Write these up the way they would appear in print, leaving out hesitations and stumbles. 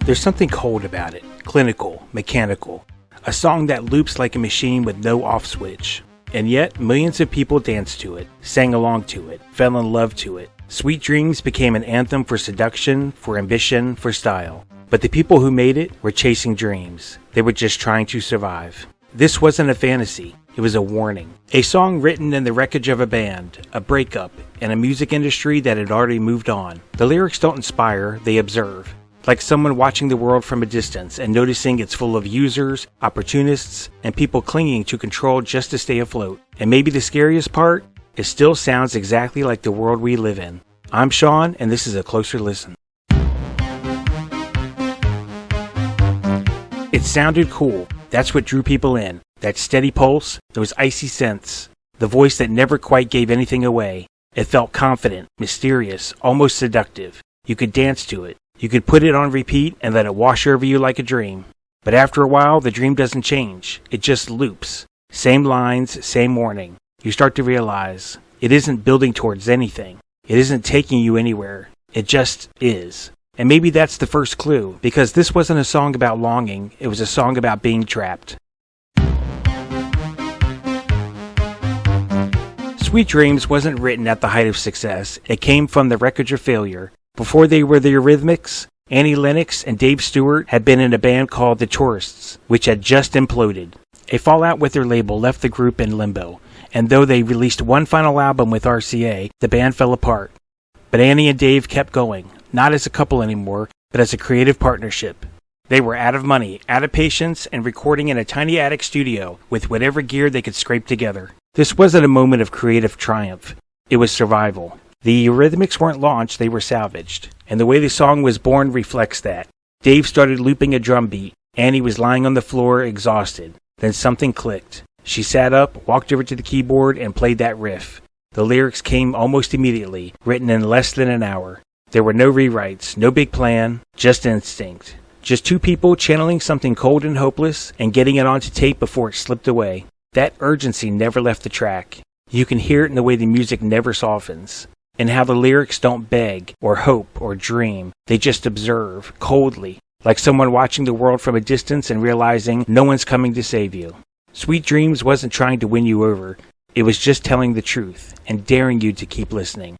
There's something cold about it, clinical, mechanical. A song that loops like a machine with no off switch. And yet, millions of people danced to it, sang along to it, fell in love to it. Sweet Dreams became an anthem for seduction, for ambition, for style. But the people who made it were chasing dreams. They were just trying to survive. This wasn't a fantasy. It was a warning. A song written in the wreckage of a band, a breakup, and a music industry that had already moved on. The lyrics don't inspire, they observe. Like someone watching the world from a distance and noticing it's full of users, opportunists, and people clinging to control just to stay afloat. And maybe the scariest part, it still sounds exactly like the world we live in. I'm Sean, and this is a closer listen. It sounded cool. That's what drew people in. That steady pulse, those icy synths, the voice that never quite gave anything away. It felt confident, mysterious, almost seductive. You could dance to it. You could put it on repeat and let it wash over you like a dream. But after a while, the dream doesn't change. It just loops. Same lines, same warning. You start to realize it isn't building towards anything. It isn't taking you anywhere. It just is. And maybe that's the first clue, because this wasn't a song about longing. It was a song about being trapped. Sweet Dreams wasn't written at the height of success. It came from the wreckage of failure. Before they were the Eurythmics, Annie Lennox and Dave Stewart had been in a band called The Tourists, which had just imploded. A fallout with their label left the group in limbo, and though they released one final album with RCA, the band fell apart. But Annie and Dave kept going, not as a couple anymore, but as a creative partnership. They were out of money, out of patience, and recording in a tiny attic studio with whatever gear they could scrape together. This wasn't a moment of creative triumph. It was survival. The Eurythmics weren't launched, they were salvaged. And the way the song was born reflects that. Dave started looping a drum beat. Annie was lying on the floor, exhausted. Then something clicked. She sat up, walked over to the keyboard, and played that riff. The lyrics came almost immediately, written in less than an hour. There were no rewrites, no big plan, just instinct. Just two people channeling something cold and hopeless and getting it onto tape before it slipped away. That urgency never left the track. You can hear it in the way the music never softens. And how the lyrics don't beg, or hope, or dream. They just observe, coldly, like someone watching the world from a distance and realizing no one's coming to save you. Sweet Dreams wasn't trying to win you over. It was just telling the truth, and daring you to keep listening.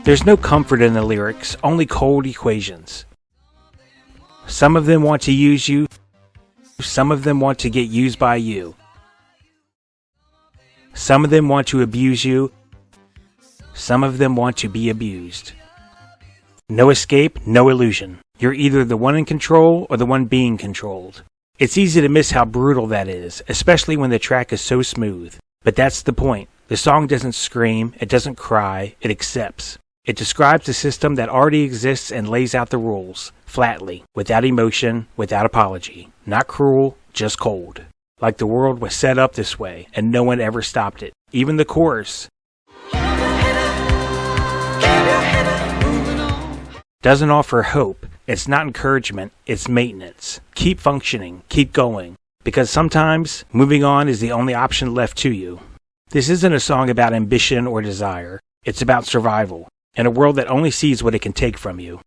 There's no comfort in the lyrics, only cold equations. Some of them want to use you, some of them want to get used by you. Some of them want to abuse you. Some of them want to be abused. No escape, no illusion. You're either the one in control or the one being controlled. It's easy to miss how brutal that is, especially when the track is so smooth. But that's the point. The song doesn't scream, it doesn't cry, it accepts. It describes a system that already exists and lays out the rules, flatly, without emotion, without apology. Not cruel, just cold. Like the world was set up this way, and no one ever stopped it. Even the chorus doesn't offer hope. It's not encouragement, it's maintenance. Keep functioning, keep going. Because sometimes, moving on is the only option left to you. This isn't a song about ambition or desire. It's about survival, in a world that only sees what it can take from you.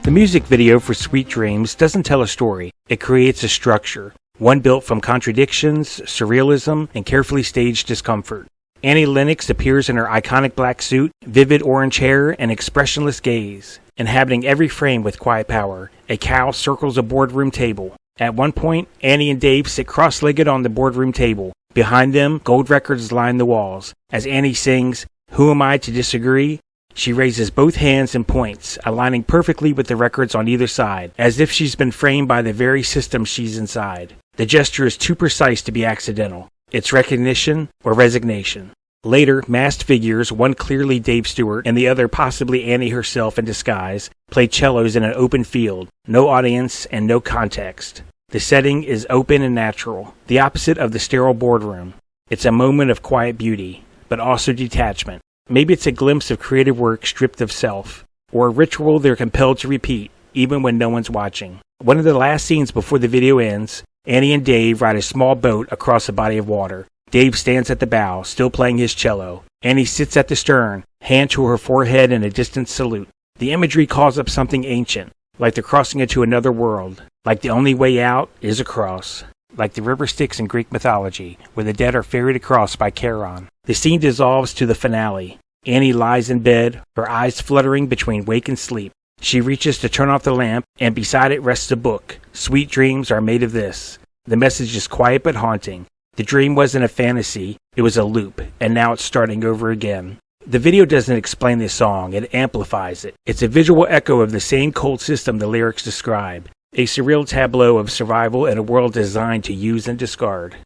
The music video for Sweet Dreams doesn't tell a story, it creates a structure, one built from contradictions, surrealism, and carefully staged discomfort. Annie Lennox appears in her iconic black suit, vivid orange hair, and expressionless gaze, inhabiting every frame with quiet power. A cow circles a boardroom table. At one point, Annie and Dave sit cross-legged on the boardroom table. Behind them, gold records line the walls. As Annie sings, "Who am I to disagree?" she raises both hands and points, aligning perfectly with the records on either side, as if she's been framed by the very system she's inside. The gesture is too precise to be accidental. It's recognition or resignation. Later, masked figures, one clearly Dave Stewart and the other possibly Annie herself in disguise, play cellos in an open field, no audience and no context. The setting is open and natural, the opposite of the sterile boardroom. It's a moment of quiet beauty, but also detachment. Maybe it's a glimpse of creative work stripped of self, or a ritual they're compelled to repeat, even when no one's watching. One of the last scenes before the video ends, Annie and Dave ride a small boat across a body of water. Dave stands at the bow, still playing his cello. Annie sits at the stern, hand to her forehead in a distant salute. The imagery calls up something ancient, like they're crossing into another world, like the only way out is across, like the river Styx in Greek mythology, where the dead are ferried across by Charon. The scene dissolves to the finale. Annie lies in bed, her eyes fluttering between wake and sleep. She reaches to turn off the lamp, and beside it rests a book. Sweet dreams are made of this. The message is quiet but haunting. The dream wasn't a fantasy, it was a loop, and now it's starting over again. The video doesn't explain the song, it amplifies it. It's a visual echo of the same cold system the lyrics describe. A surreal tableau of survival in a world designed to use and discard.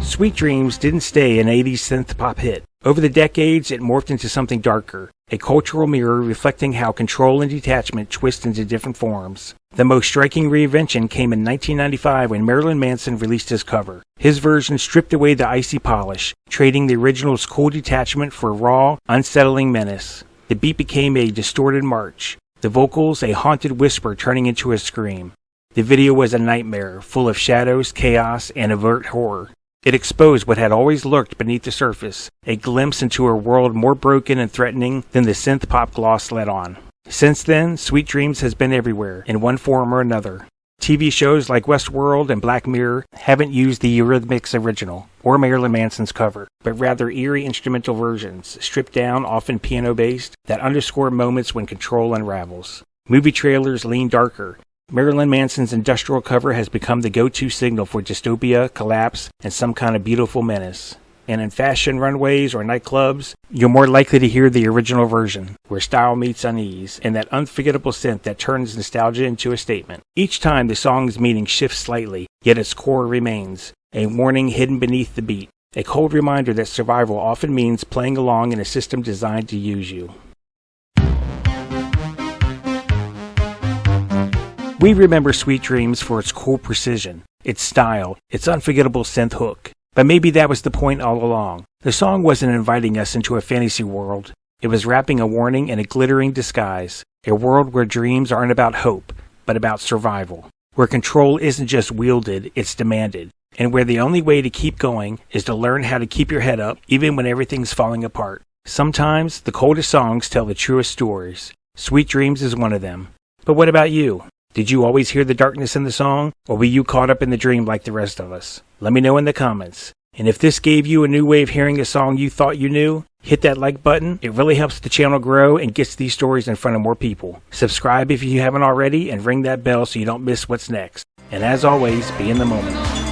Sweet Dreams didn't stay an 80s synth-pop hit. Over the decades, it morphed into something darker, a cultural mirror reflecting how control and detachment twist into different forms. The most striking reinvention came in 1995 when Marilyn Manson released his cover. His version stripped away the icy polish, trading the original's cool detachment for raw, unsettling menace. The beat became a distorted march, the vocals a haunted whisper turning into a scream. The video was a nightmare, full of shadows, chaos, and overt horror. It exposed what had always lurked beneath the surface, a glimpse into a world more broken and threatening than the synth-pop gloss let on. Since then, Sweet Dreams has been everywhere, in one form or another. TV shows like Westworld and Black Mirror haven't used the Eurythmics original, or Marilyn Manson's cover, but rather eerie instrumental versions, stripped down, often piano-based, that underscore moments when control unravels. Movie trailers lean darker. Marilyn Manson's industrial cover has become the go-to signal for dystopia, collapse, and some kind of beautiful menace. And in fashion runways or nightclubs, you're more likely to hear the original version, where style meets unease, and that unforgettable synth that turns nostalgia into a statement. Each time the song's meaning shifts slightly, yet its core remains, a warning hidden beneath the beat, a cold reminder that survival often means playing along in a system designed to use you. We remember Sweet Dreams for its cool precision, its style, its unforgettable synth hook. But maybe that was the point all along. The song wasn't inviting us into a fantasy world. It was wrapping a warning in a glittering disguise. A world where dreams aren't about hope, but about survival. Where control isn't just wielded, it's demanded. And where the only way to keep going is to learn how to keep your head up, even when everything's falling apart. Sometimes, the coldest songs tell the truest stories. Sweet Dreams is one of them. But what about you? Did you always hear the darkness in the song, or were you caught up in the dream like the rest of us? Let me know in the comments. And if this gave you a new way of hearing a song you thought you knew, hit that like button. It really helps the channel grow and gets these stories in front of more people. Subscribe if you haven't already, and ring that bell so you don't miss what's next. And as always, be in the moment.